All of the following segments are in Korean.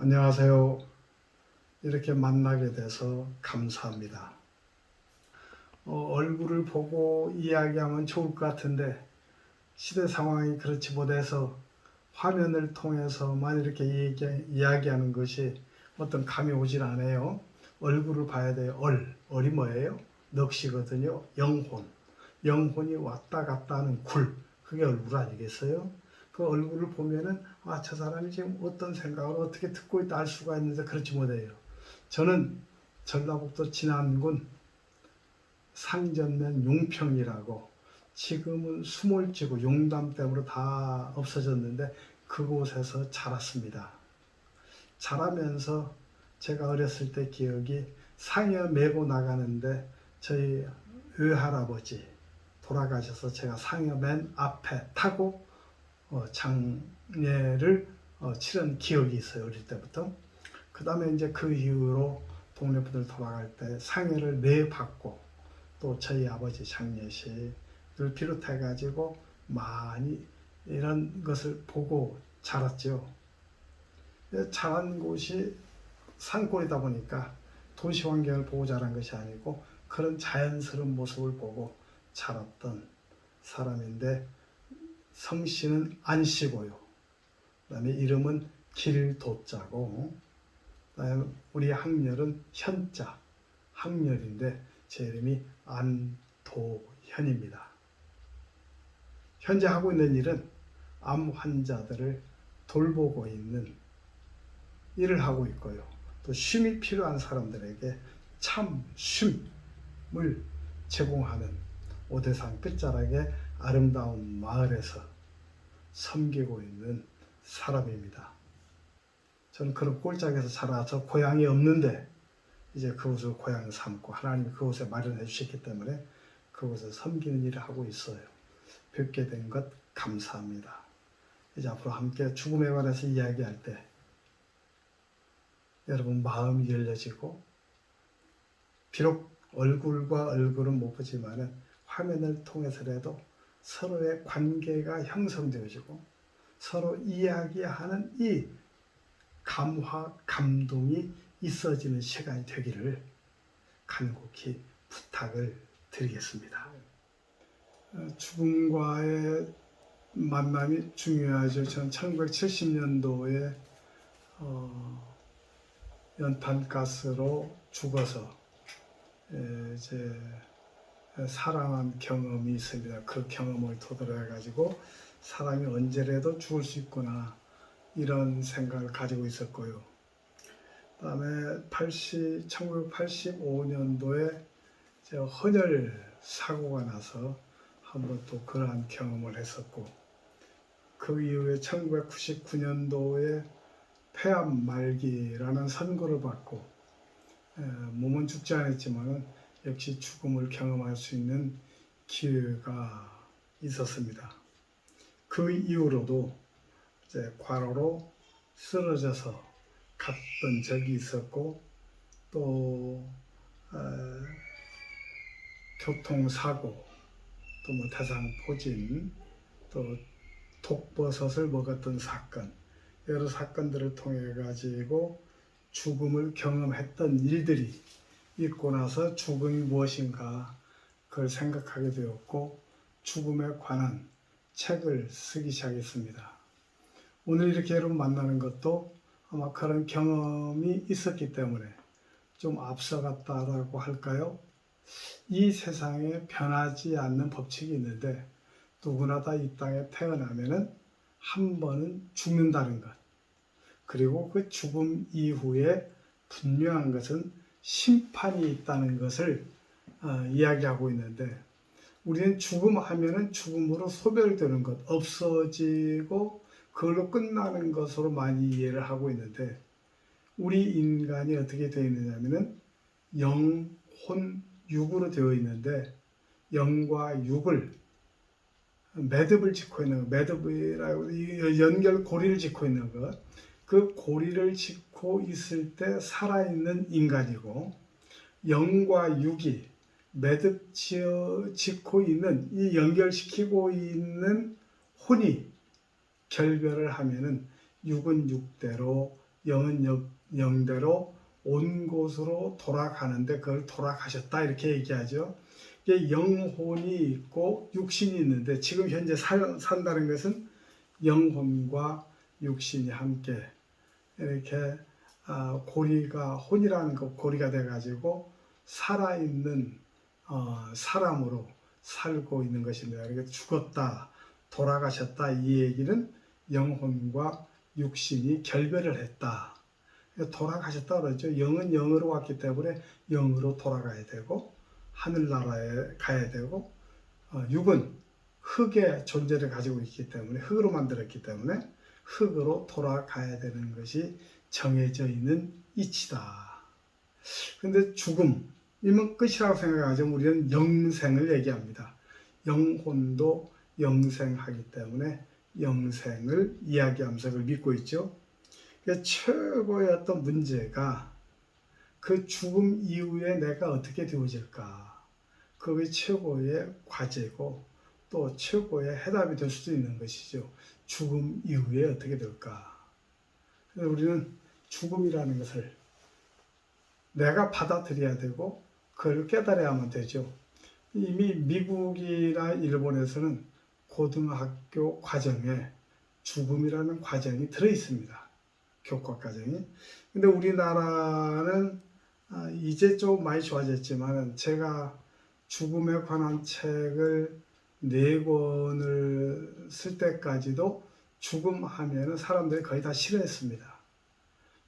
안녕하세요. 이렇게 만나게 돼서 감사합니다. 얼굴을 보고 이야기하면 좋을 것 같은데 시대 상황이 그렇지 못해서 화면을 통해서만 이렇게 이야기하는 것이 어떤 감이 오질 않아요. 얼굴을 봐야 돼요. 얼이 뭐예요? 넋이거든요. 영혼이 왔다 갔다 하는 그게 얼굴 아니겠어요? 그 얼굴을 보면은 저 사람이 지금 어떤 생각을 어떻게 듣고 있다 알 수가 있는데 그렇지 못해요. 저는 전라북도 진안군 상전면 용평이라고, 지금은 수몰지구 용담 댐으로 다 없어졌는데 그곳에서 자랐습니다. 자라면서 제가 어렸을 때 기억이, 상여 메고 나가는데 저희 외할아버지 돌아가셔서 제가 상여 맨 앞에 타고 장례를 치른 기억이 있어요. 어릴 때부터. 그 다음에 이제 그 이후로 동네 분들 돌아갈 때 상여를 매 받고, 또 저희 아버지 장례식을 비롯해 가지고 많이 이런 것을 보고 자랐죠. 자란 곳이 산골이다 보니까 도시 환경을 보고 자란 것이 아니고 그런 자연스러운 모습을 보고 자랐던 사람인데, 성씨는 안씨고요. 그다음에 이름은 길도자고, 그다음에 우리 학렬은 현자, 학렬인데 제 이름이 안도현입니다. 현재 하고 있는 일은 암 환자들을 돌보고 있는 일을 하고 있고요. 또 쉼이 필요한 사람들에게 참 쉼을 제공하는 오대산 끝자락의 아름다운 마을에서 섬기고 있는 사람입니다. 저는 그런 꼴짝에서 자라서 고향이 없는데 이제 그곳을 고향 삼고 하나님이 그곳에 마련해 주셨기 때문에 그곳에서 섬기는 일을 하고 있어요. 뵙게 된 것 감사합니다. 이제 앞으로 함께 죽음에 관해서 이야기할 때 여러분 마음이 열려지고, 비록 얼굴과 얼굴은 못 보지만은 화면을 통해서라도 서로의 관계가 형성되어지고 서로 이야기하는 이 감화, 감동이 있어지는 시간이 되기를 간곡히 부탁을 드리겠습니다. 죽음과의 만남이 중요하죠. 저는 1970년도에 연탄가스로 죽어서 이제 사랑한 경험이 있습니다. 그 경험을 토대로 해가지고 사람이 언제라도 죽을 수 있구나 이런 생각을 가지고 있었고요. 그 다음에 1985년도에 제가 헌혈 사고가 나서 한번 또 그러한 경험을 했었고, 그 이후에 1999년도에 폐암 말기라는 선고를 받고 몸은 죽지 않았지만 역시 죽음을 경험할 수 있는 기회가 있었습니다. 그 이후로도 이제 과로로 쓰러져서 갔던 적이 있었고, 또 교통사고, 또 뭐 대상포진, 또 독버섯을 먹었던 사건, 여러 사건들을 통해 가지고 죽음을 경험했던 일들이 있고 나서 죽음이 무엇인가 그걸 생각하게 되었고, 죽음에 관한 책을 쓰기 시작했습니다. 오늘 이렇게 여러분 만나는 것도 아마 그런 경험이 있었기 때문에 좀 앞서갔다라고 할까요? 이 세상에 변하지 않는 법칙이 있는데, 누구나 다 이 땅에 태어나면은 한 번은 죽는다는 것, 그리고 그 죽음 이후에 분명한 것은 심판이 있다는 것을 이야기하고 있는데, 우리는 죽음하면은 죽음으로 소멸되는 것, 없어지고 그걸로 끝나는 것으로 많이 이해를 하고 있는데, 우리 인간이 어떻게 되어 있느냐면은 영, 혼, 육으로 되어 있는데, 영과 육을 매듭을 짓고 있는 것, 매듭이라고 연결 고리를 짓고 있는 것, 그 고리를 짓고 있을 때 살아있는 인간이고, 영과 육이 매듭 짓고 있는, 이 연결시키고 있는 혼이 결별을 하면은 육은 육대로, 영은 영대로 온 곳으로 돌아가는데 그걸 돌아가셨다 이렇게 얘기하죠. 이게 영혼이 있고 육신이 있는데 지금 현재 산다는 것은 영혼과 육신이 함께 이렇게 고리가 혼이라는 거 고리가 돼가지고 살아있는 사람으로 살고 있는 것입니다. 그러니까 죽었다, 돌아가셨다 이 얘기는 영혼과 육신이 결별을 했다. 돌아가셨다 그러죠. 영은 영으로 왔기 때문에 영으로 돌아가야 되고 하늘나라에 가야 되고 육은 흙의 존재를 가지고 있기 때문에 흙으로 만들었기 때문에 흙으로 돌아가야 되는 것이 정해져 있는 이치다. 근데 죽음이면 끝이라고 생각하죠. 우리는 영생을 얘기합니다. 영혼도 영생하기 때문에 영생을 이야기하면서 그걸 믿고 있죠. 최고의 어떤 문제가 그 죽음 이후에 내가 어떻게 되어질까. 그게 최고의 과제고 또 최고의 해답이 될 수도 있는 것이죠. 죽음 이후에 어떻게 될까. 그래서 우리는 죽음이라는 것을 내가 받아들여야 되고 그걸 깨달아야만 되죠. 이미 미국이나 일본에서는 고등학교 과정에 죽음이라는 과정이 들어 있습니다. 교과 과정이. 근데 우리나라는 이제 좀 많이 좋아졌지만 제가 죽음에 관한 책을 4권을 쓸 때까지도 죽음 하면은 사람들이 거의 다 싫어했습니다.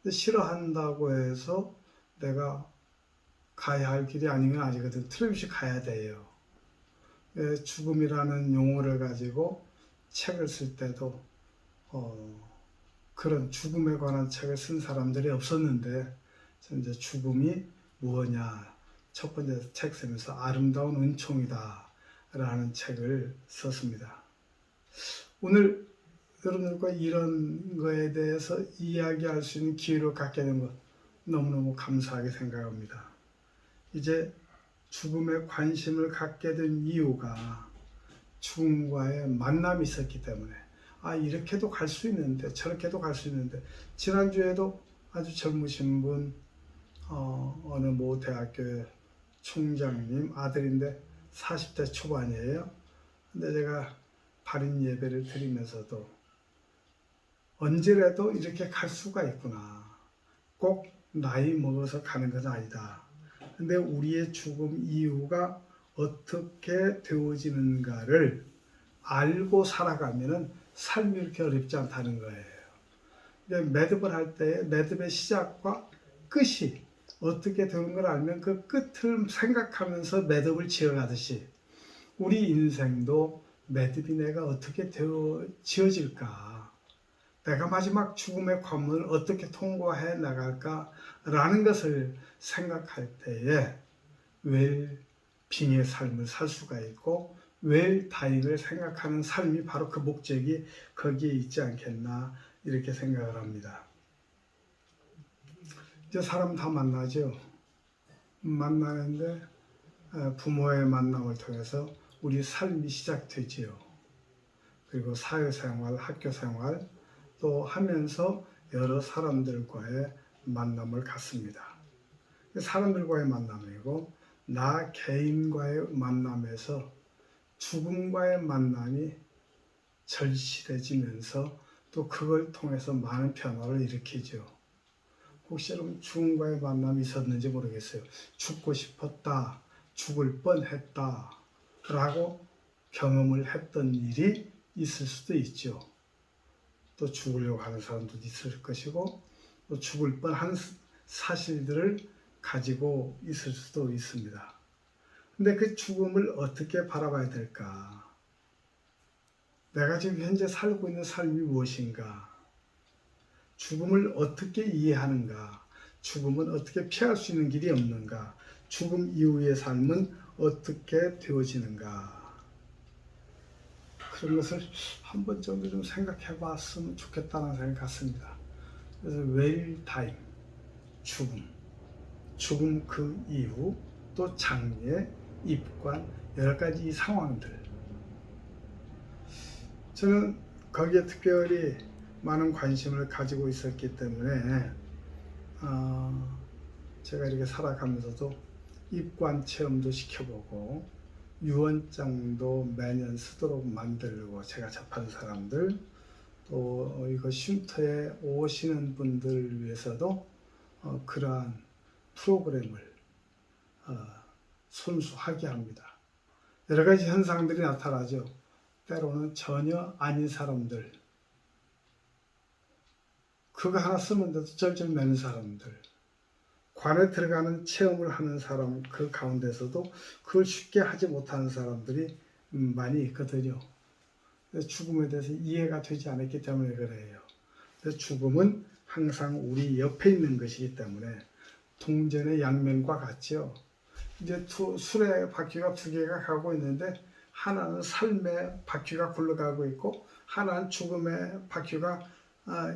근데 싫어한다고 해서 내가 가야 할 길이 아니면 아니거든. 틀림없이 가야 돼요. 죽음이라는 용어를 가지고 책을 쓸 때도 그런 죽음에 관한 책을 쓴 사람들이 없었는데 이제 죽음이 무엇냐 첫 번째 책 쓰면서 아름다운 은총이다 라는 책을 썼습니다. 오늘 여러분들과 이런 거에 대해서 이야기할 수 있는 기회를 갖게 된 것 너무너무 감사하게 생각합니다. 이제 죽음에 관심을 갖게 된 이유가 죽음과의 만남이 있었기 때문에 이렇게도 갈 수 있는데 저렇게도 갈 수 있는데 지난주에도 아주 젊으신 분 어느 모 대학교 총장님 아들인데 40대 초반이에요. 근데 제가 발인 예배를 드리면서도 언제라도 이렇게 갈 수가 있구나. 꼭 나이 먹어서 가는 건 아니다. 근데 우리의 죽음 이유가 어떻게 되어지는가를 알고 살아가면은 삶이 이렇게 어렵지 않다는 거예요. 매듭을 할 때 매듭의 시작과 끝이 어떻게 되는 걸 알면 그 끝을 생각하면서 매듭을 지어가듯이 우리 인생도 매듭이 내가 어떻게 지어질까? 내가 마지막 죽음의 관문을 어떻게 통과해 나갈까라는 것을 생각할 때에 웰빙의 삶을 살 수가 있고 웰다잉을 생각하는 삶이 바로 그 목적이 거기에 있지 않겠나 이렇게 생각을 합니다. 이제 사람 다 만나죠. 만나는데 부모의 만남을 통해서 우리 삶이 시작되지요. 그리고 사회생활, 학교생활 또 하면서 여러 사람들과의 만남을 갖습니다. 사람들과의 만남이고 나 개인과의 만남에서 죽음과의 만남이 절실해지면서 또 그걸 통해서 많은 변화를 일으키죠. 혹시 여러분 죽음과의 만남이 있었는지 모르겠어요. 죽고 싶었다, 죽을 뻔했다 라고 경험을 했던 일이 있을 수도 있죠. 또 죽으려고 하는 사람도 있을 것이고 또 죽을 뻔한 사실들을 가지고 있을 수도 있습니다. 근데 그 죽음을 어떻게 바라봐야 될까? 내가 지금 현재 살고 있는 삶이 무엇인가? 죽음을 어떻게 이해하는가? 죽음은 어떻게 피할 수 있는 길이 없는가? 죽음 이후의 삶은 어떻게 되어지는가? 그런 것을 한 번 정도 좀 생각해 봤으면 좋겠다는 생각이 같습니다. 그래서 웰타임, 죽음 그 이후, 또 장례, 입관, 여러 가지 이 상황들. 저는 거기에 특별히 많은 관심을 가지고 있었기 때문에 제가 이렇게 살아가면서도 입관 체험도 시켜보고 유언장도 매년 쓰도록 만들고, 제가 접한 사람들 또 이거 쉼터에 오시는 분들 위해서도 그러한 프로그램을 손수하게 합니다. 여러 가지 현상들이 나타나죠. 때로는 전혀 아닌 사람들, 그거 하나 쓰는데도 쩔쩔 매는 사람들, 관에 들어가는 체험을 하는 사람, 그 가운데서도 그걸 쉽게 하지 못하는 사람들이 많이 있거든요. 죽음에 대해서 이해가 되지 않았기 때문에 그래요. 죽음은 항상 우리 옆에 있는 것이기 때문에 동전의 양면과 같죠. 이제 술의 바퀴가 두 개가 가고 있는데, 하나는 삶의 바퀴가 굴러가고 있고 하나는 죽음의 바퀴가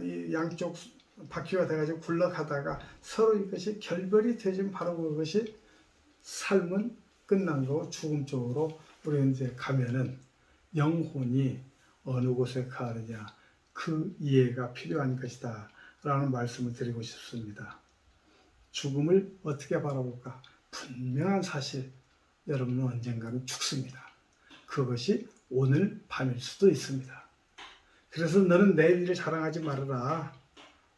이 양쪽 바퀴가 돼가지고 굴러가다가 서로 이것이 결별이 되진 바로 그것이 삶은 끝난 거고, 죽음 쪽으로 우리 이제 가면은 영혼이 어느 곳에 가느냐, 그 이해가 필요한 것이다 라는 말씀을 드리고 싶습니다. 죽음을 어떻게 바라볼까? 분명한 사실, 여러분은 언젠가는 죽습니다. 그것이 오늘 밤일 수도 있습니다. 그래서 너는 내일 일을 자랑하지 말아라.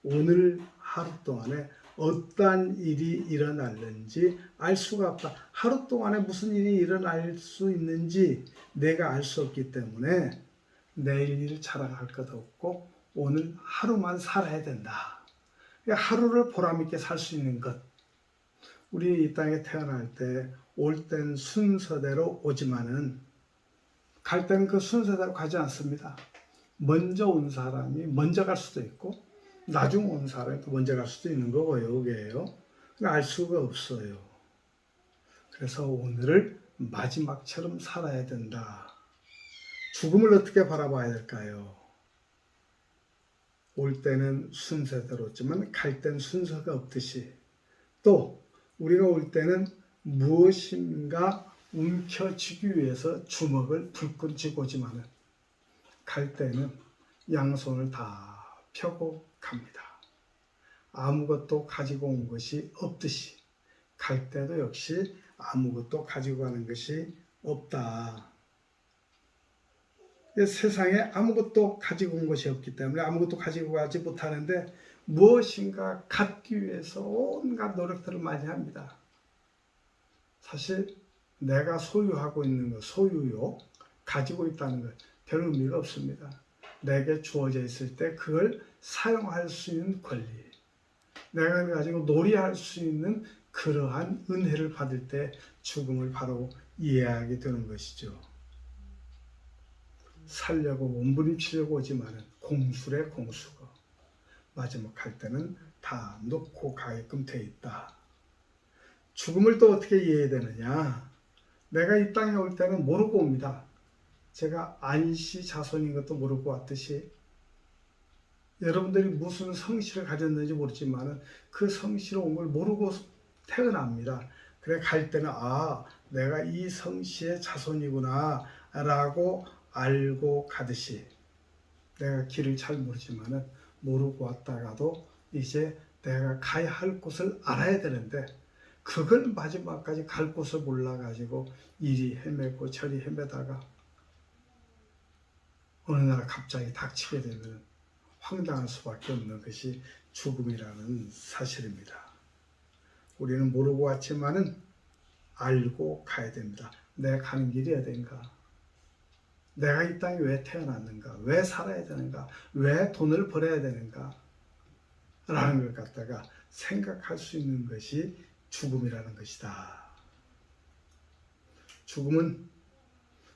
오늘 하루 동안에 어떠한 일이 일어날는지 알 수가 없다. 하루 동안에 무슨 일이 일어날 수 있는지 내가 알 수 없기 때문에 내일 일 자랑할 것 없고 오늘 하루만 살아야 된다. 하루를 보람있게 살 수 있는 것. 우리 이 땅에 태어날 때 올 땐 순서대로 오지만은 갈 때는 그 순서대로 가지 않습니다. 먼저 온 사람이 먼저 갈 수도 있고 나중 온 사람이 또 먼저 갈 수도 있는 거고요. 그게요. 알 수가 없어요. 그래서 오늘을 마지막처럼 살아야 된다. 죽음을 어떻게 바라봐야 될까요? 올 때는 순서대로지만 갈 때는 순서가 없듯이, 또 우리가 올 때는 무엇인가 움켜쥐기 위해서 주먹을 불끈 쥐고 오지만은 갈 때는 양손을 다 펴고 갑니다. 아무것도 가지고 온 것이 없듯이 갈 때도 역시 아무것도 가지고 가는 것이 없다. 세상에 아무것도 가지고 온 것이 없기 때문에 아무것도 가지고 가지 못하는데 무엇인가 갖기 위해서 온갖 노력들을 많이 합니다. 사실 내가 소유하고 있는 것, 소유욕, 가지고 있다는 것 별 의미가 없습니다. 내게 주어져 있을 때 그걸 사용할 수 있는 권리, 내가 가지고 놀이할 수 있는 그러한 은혜를 받을 때 죽음을 바로 이해하게 되는 것이죠. 살려고 몸부림치려고 오지만은 공수래 공수고 마지막 할 때는 다 놓고 가게끔 돼 있다. 죽음을 또 어떻게 이해해야 되느냐? 내가 이 땅에 올 때는 모르고 옵니다. 제가 안씨 자손인 것도 모르고 왔듯이 여러분들이 무슨 성씨를 가졌는지 모르지만 그 성씨로 온 걸 모르고 태어납니다. 그래 갈 때는 내가 이 성씨의 자손이구나 라고 알고 가듯이, 내가 길을 잘 모르지만 모르고 왔다가도 이제 내가 가야 할 곳을 알아야 되는데 그걸 마지막까지 갈 곳을 몰라가지고 이리 헤매고 저리 헤매다가 어느 날 갑자기 닥치게 되면 황당할 수밖에 없는 것이 죽음이라는 사실입니다. 우리는 모르고 왔지만은 알고 가야 됩니다. 내가 가는 길이 어딘가? 내가 이 땅에 왜 태어났는가? 왜 살아야 되는가? 왜 돈을 벌어야 되는가? 라는 걸 갖다가 생각할 수 있는 것이 죽음이라는 것이다. 죽음은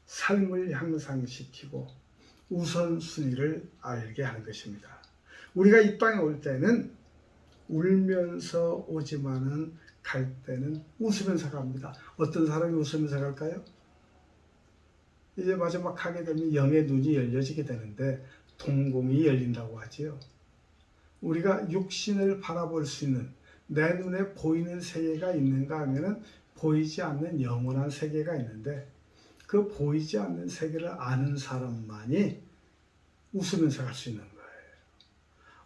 삶을 향상시키고 우선순위를 알게 하는 것입니다. 우리가 이 땅에 올 때는 울면서 오지만은 갈 때는 웃으면서 갑니다. 어떤 사람이 웃으면서 갈까요? 이제 마지막 하게 되면 영의 눈이 열려지게 되는데 동공이 열린다고 하지요. 우리가 육신을 바라볼 수 있는 내 눈에 보이는 세계가 있는가 하면은 보이지 않는 영원한 세계가 있는데 그 보이지 않는 세계를 아는 사람만이 웃으면서 갈 수 있는 거예요.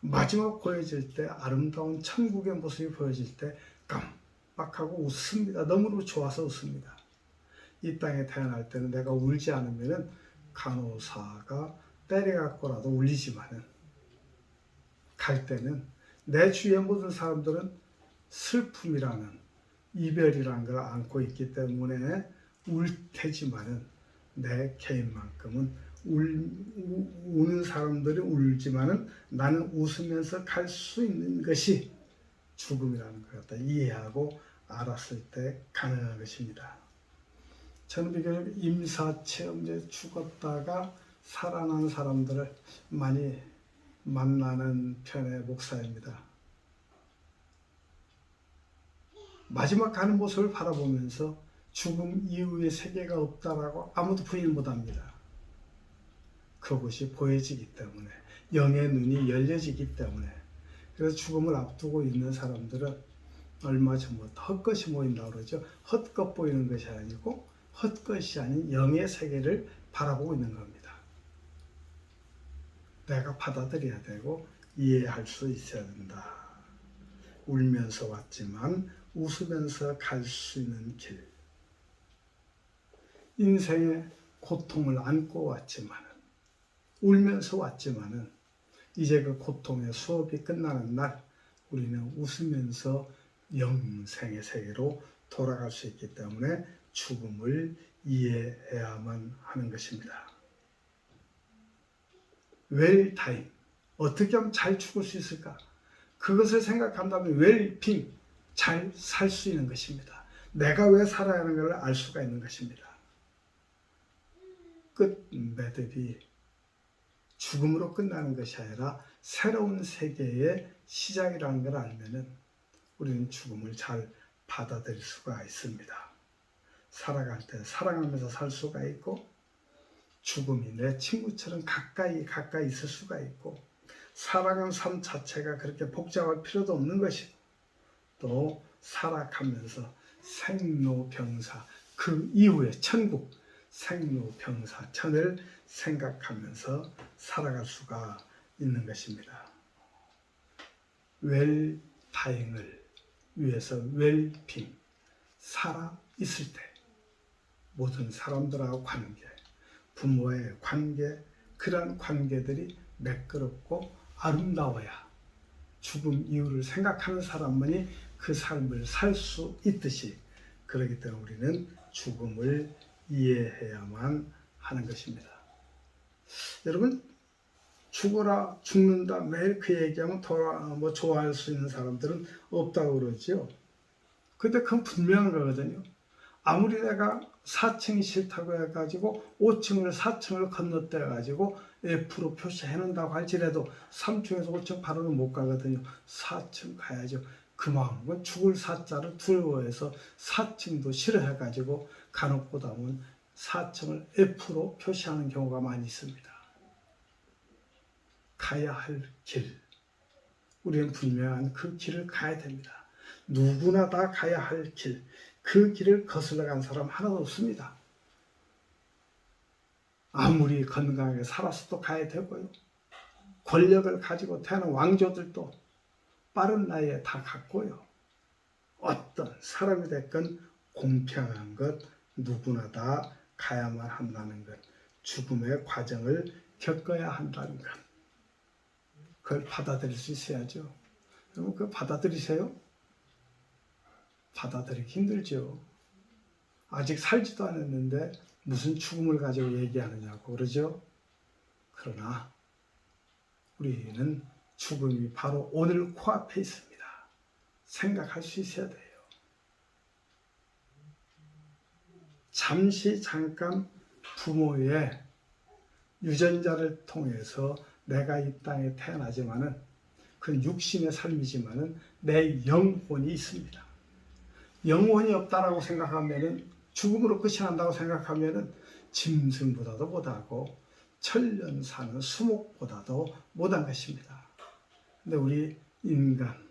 마지막 보여질 때 아름다운 천국의 모습이 보여질 때 깜빡하고 웃습니다. 너무너무 좋아서 웃습니다. 이 땅에 태어날 때는 내가 울지 않으면 간호사가 때려갖고라도 울리지만은 갈 때는 내 주위의 모든 사람들은 슬픔이라는 이별이라는 걸 안고 있기 때문에 울 테지만은 내 개인만큼은 우는 사람들이 울지만은 나는 웃으면서 갈 수 있는 것이 죽음이라는 걸 갖다 이해하고 알았을 때 가능한 것입니다. 저는 비교적 임사체험제 죽었다가 살아난 사람들을 많이 만나는 편의 목사입니다. 마지막 가는 모습을 바라보면서 죽음 이후의 세계가 없다라고 아무도 부인 못합니다. 그것이 보여지기 때문에, 영의 눈이 열려지기 때문에. 그래서 죽음을 앞두고 있는 사람들은 얼마 전부터 헛것이 모인다고 그러죠. 헛것 보이는 것이 아니고 헛것이 아닌 영의 세계를 바라보고 있는 겁니다. 내가 받아들여야 되고 이해할 수 있어야 된다. 울면서 왔지만 웃으면서 갈 수 있는 길. 인생의 고통을 안고 왔지만은, 울면서 왔지만은, 이제 그 고통의 수업이 끝나는 날, 우리는 웃으면서 영생의 세계로 돌아갈 수 있기 때문에 죽음을 이해해야만 하는 것입니다. 웰타임, 어떻게 하면 잘 죽을 수 있을까? 그것을 생각한다면 웰빙, 잘 살 수 있는 것입니다. 내가 왜 살아야 하는 걸 알 수가 있는 것입니다. 끝 매듭이 죽음으로 끝나는 것이 아니라 새로운 세계의 시작이라는 걸 알면은 우리는 죽음을 잘 받아들일 수가 있습니다. 살아갈 때 사랑하면서 살 수가 있고, 죽음이 내 친구처럼 가까이 있을 수가 있고, 살아가는 삶 자체가 그렇게 복잡할 필요도 없는 것이고, 또 살아가면서 생로병사, 그 이후에 천국, 생로병사천을 생각하면서 살아갈 수가 있는 것입니다. 웰다잉을 위해서 웰빙, 살아있을 때 모든 사람들하고 관계, 부모의 관계, 그러한 관계들이 매끄럽고 아름다워야 죽음 이후를 생각하는 사람만이 그 삶을 살 수 있듯이, 그렇기 때문에 우리는 죽음을 이해해야만 하는 것입니다. 여러분, 죽어라, 죽는다, 매일 그 얘기하면 좋아할 수 있는 사람들은 없다고 그러죠. 근데 그건 분명한 거거든요. 아무리 내가 4층이 싫다고 해가지고 5층을 4층을 건너뛰어가지고 F로 표시해 놓는다고 할지라도 3층에서 5층 바로는 못 가거든요. 4층 가야죠. 그 마음은 죽을 사자를 두려워해서 4층도 싫어해가지고 간혹보다 보면 4층을 F로 표시하는 경우가 많이 있습니다. 가야 할 길, 우리는 분명한 그 길을 가야 됩니다. 누구나 다 가야 할 길, 그 길을 거슬러 간 사람 하나도 없습니다. 아무리 건강하게 살았어도 가야 되고요. 권력을 가지고 태어난 왕조들도 빠른 나이에 다 갔고요. 어떤 사람이 됐건 공평한 것, 누구나 다 가야만 한다는 것, 죽음의 과정을 겪어야 한다는 것, 그걸 받아들일 수 있어야죠. 여러분, 그거 받아들이세요? 받아들이기 힘들죠. 아직 살지도 않았는데 무슨 죽음을 가지고 얘기하느냐고 그러죠. 그러나 우리는 죽음이 바로 오늘 코앞에 있습니다. 생각할 수 있어야 돼요. 잠깐 부모의 유전자를 통해서 내가 이 땅에 태어나지만은, 그건 육신의 삶이지만은 내 영혼이 있습니다. 영혼이 없다라고 생각하면은, 죽음으로 끝이 난다고 생각하면은 짐승보다도 못하고 천년 사는 수목보다도 못한 것입니다. 근데 우리 인간,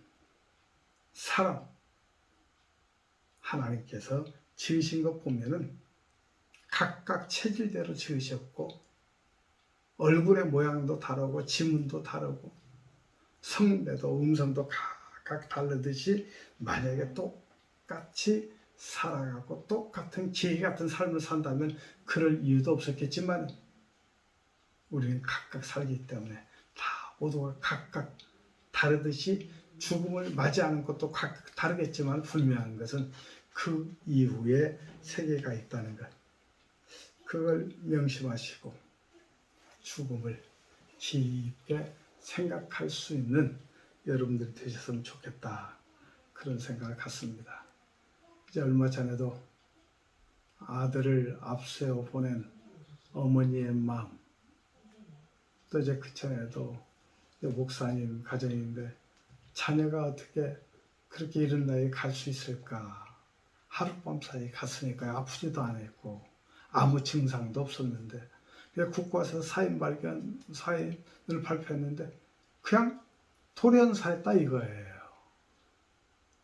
사람, 하나님께서 지으신 것 보면은 각각 체질대로 지으셨고, 얼굴의 모양도 다르고 지문도 다르고 성대도 음성도 각각 다르듯이 만약에 똑같이 살아가고 똑같은 기회 같은 삶을 산다면 그럴 이유도 없었겠지만 우리는 각각 살기 때문에 다 모두가 각각 다르듯이 죽음을 맞이하는 것도 각각 다르겠지만 분명한 것은 그 이후에 세계가 있다는 것. 그걸 명심하시고 죽음을 깊게 생각할 수 있는 여러분들이 되셨으면 좋겠다. 그런 생각을 갖습니다. 이제 얼마 전에도 아들을 앞세워 보낸 어머니의 마음, 또 이제 그 전에도 목사님 가정인데 자녀가 어떻게 그렇게 이른 나이에 갈 수 있을까? 하룻밤 사이에 갔으니까요. 아프지도 않았고 아무 증상도 없었는데 국과에서 사인을 발표했는데 그냥 돌연사했다 이거예요.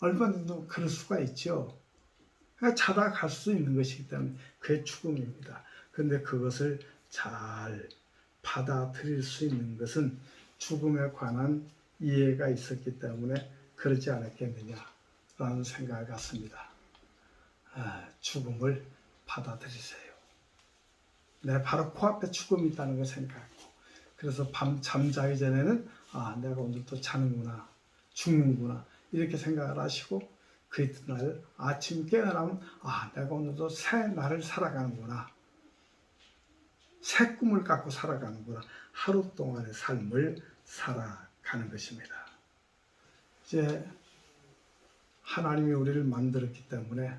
얼마든지 그럴 수가 있죠. 그러니까 자다 갈 수 있는 것이기 때문에 그게 죽음입니다. 그런데 그것을 잘 받아들일 수 있는 것은 죽음에 관한 이해가 있었기 때문에 그러지 않았겠느냐라는 생각을 갖습니다. 죽음을 받아들이세요. 내 바로 코앞에 죽음이 있다는 걸 생각하고 그래서 밤 잠자기 전에는 내가 오늘 또 자는구나, 죽는구나 이렇게 생각을 하시고 그 이튿날 아침 깨어나면 내가 오늘도 새 날을 살아가는구나, 새 꿈을 갖고 살아가는구나, 하루 동안의 삶을 살아가는 것입니다. 이제 하나님이 우리를 만들었기 때문에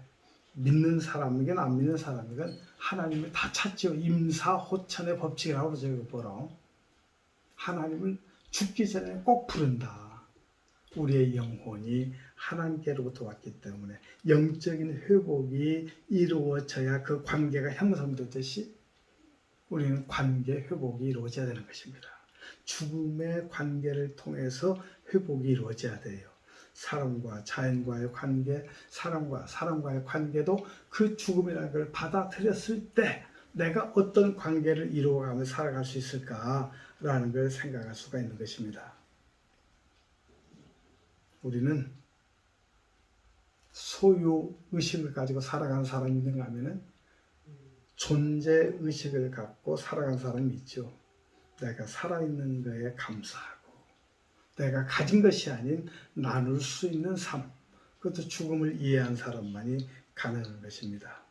믿는 사람이건 안 믿는 사람이건 하나님을 다 찾죠. 임사호천의 법칙이라고 그러죠. 뭐로 하나님을 죽기 전에 꼭 부른다. 우리의 영혼이 하나님께로부터 왔기 때문에 영적인 회복이 이루어져야 그 관계가 형성되듯이 우리는 관계 회복이 이루어져야 되는 것입니다. 죽음의 관계를 통해서 회복이 이루어져야 돼요. 사람과 자연과의 관계, 사람과 사람과의 관계도 그 죽음이라는 걸 받아들였을 때 내가 어떤 관계를 이루어가며 살아갈 수 있을까라는 걸 생각할 수가 있는 것입니다. 우리는 소유의식을 가지고 살아가는 사람이 있는가 하면 존재의식을 갖고 살아가는 사람이 있죠. 내가 살아있는 거에 감사하고 내가 가진 것이 아닌 나눌 수 있는 삶, 그것도 죽음을 이해한 사람만이 가능한 것입니다.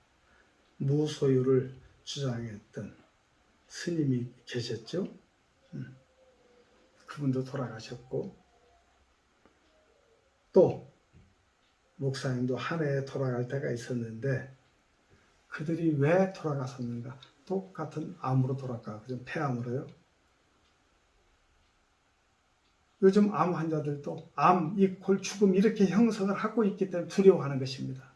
무소유를 주장했던 스님이 계셨죠. 그분도 돌아가셨고 또 목사님도 한 해에 돌아갈 때가 있었는데 그들이 왜 돌아갔었는가? 똑같은 암으로 돌아가거든요. 폐암으로요. 요즘 암 환자들도 암, 죽음 이렇게 형성을 하고 있기 때문에 두려워하는 것입니다.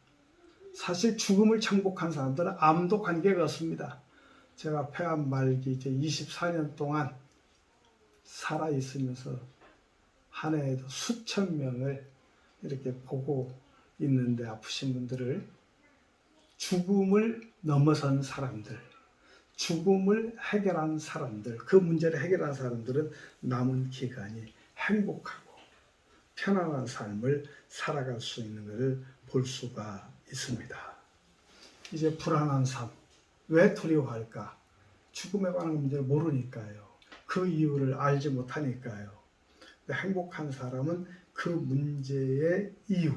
사실 죽음을 정복한 사람들은 암도 관계가 없습니다. 제가 폐암 말기 이제 24년 동안 살아있으면서 한 해에도 수천 명을 이렇게 보고 있는데 아프신 분들을 죽음을 넘어선 사람들, 죽음을 해결한 사람들, 그 문제를 해결한 사람들은 남은 기간이 행복하고 편안한 삶을 살아갈 수 있는 것을 볼 수가 있습니다. 이제 불안한 삶, 왜 두려워할까? 죽음에 관한 문제를 모르니까요. 그 이유를 알지 못하니까요. 행복한 사람은 그 문제의 이유,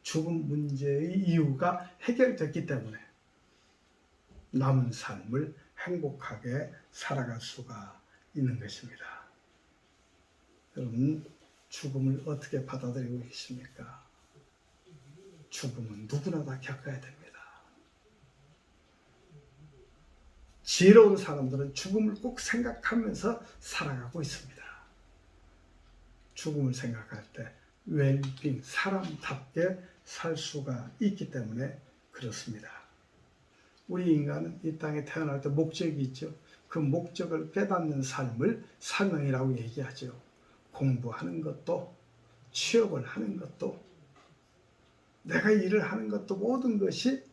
죽음 문제의 이유가 해결됐기 때문에 남은 삶을 행복하게 살아갈 수가 있는 것입니다. 여러분, 죽음을 어떻게 받아들이고 계십니까? 죽음은 누구나 다 겪어야 됩니다. 지혜로운 사람들은 죽음을 꼭 생각하면서 살아가고 있습니다. 죽음을 생각할 때 웰빙, 사람답게 살 수가 있기 때문에 그렇습니다. 우리 인간은 이 땅에 태어날 때 목적이 있죠. 그 목적을 깨닫는 삶을 사명이라고 얘기하죠. 공부하는 것도, 취업을 하는 것도, 내가 일을 하는 것도 모든 것이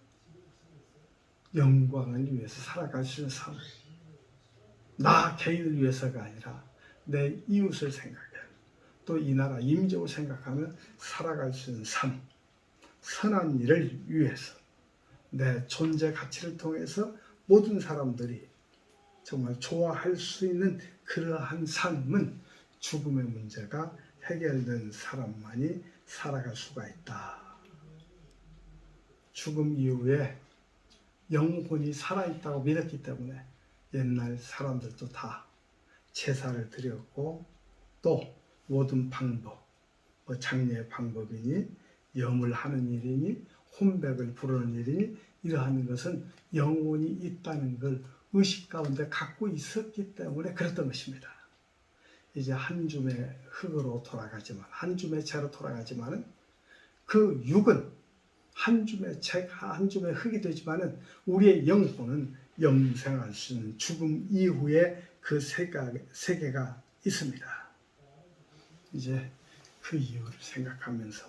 영광을 위해서 살아갈 수 있는 삶. 나 개인을 위해서가 아니라 내 이웃을 생각해. 또 이 나라 임적을 생각하면 살아갈 수 있는 삶, 선한 일을 위해서 내 존재 가치를 통해서 모든 사람들이 정말 좋아할 수 있는 그러한 삶은 죽음의 문제가 해결된 사람만이 살아갈 수가 있다. 죽음 이후에 영혼이 살아있다고 믿었기 때문에 옛날 사람들도 다 제사를 드렸고 또 모든 방법, 장례의 방법이니 염을 하는 일이니 혼백을 부르는 일이니 이러한 것은 영혼이 있다는 걸 의식 가운데 갖고 있었기 때문에 그랬던 것입니다. 이제 한 줌의 흙으로 돌아가지만, 한 줌의 채로 돌아가지만은 그 육은 한 줌의 채, 한 줌의 흙이 되지만은 우리의 영혼은 영생할 수 있는 죽음 이후에 그 세계가 있습니다. 이제 그 이유를 생각하면서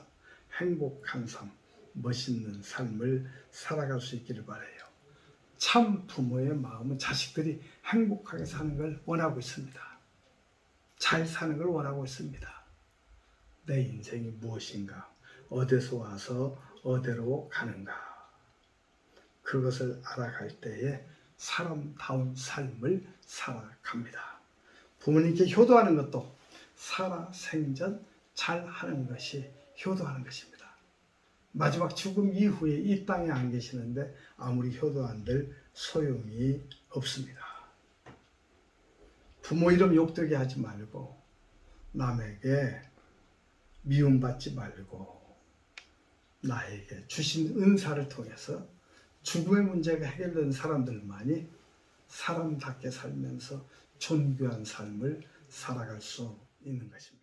행복한 삶, 멋있는 삶을 살아갈 수 있기를 바라요. 참 부모의 마음은 자식들이 행복하게 사는 걸 원하고 있습니다. 잘 사는 걸 원하고 있습니다. 내 인생이 무엇인가? 어디서 와서 어디로 가는가? 그것을 알아갈 때에 사람다운 삶을 살아갑니다. 부모님께 효도하는 것도 살아생전 잘하는 것이 효도하는 것입니다. 마지막 죽음 이후에 이 땅에 안 계시는데 아무리 효도한들 소용이 없습니다. 부모 이름 욕되게 하지 말고 남에게 미움받지 말고 나에게 주신 은사를 통해서 죽음의 문제가 해결된 사람들만이 사람답게 살면서 존귀한 삶을 살아갈 수 있는 것입니다.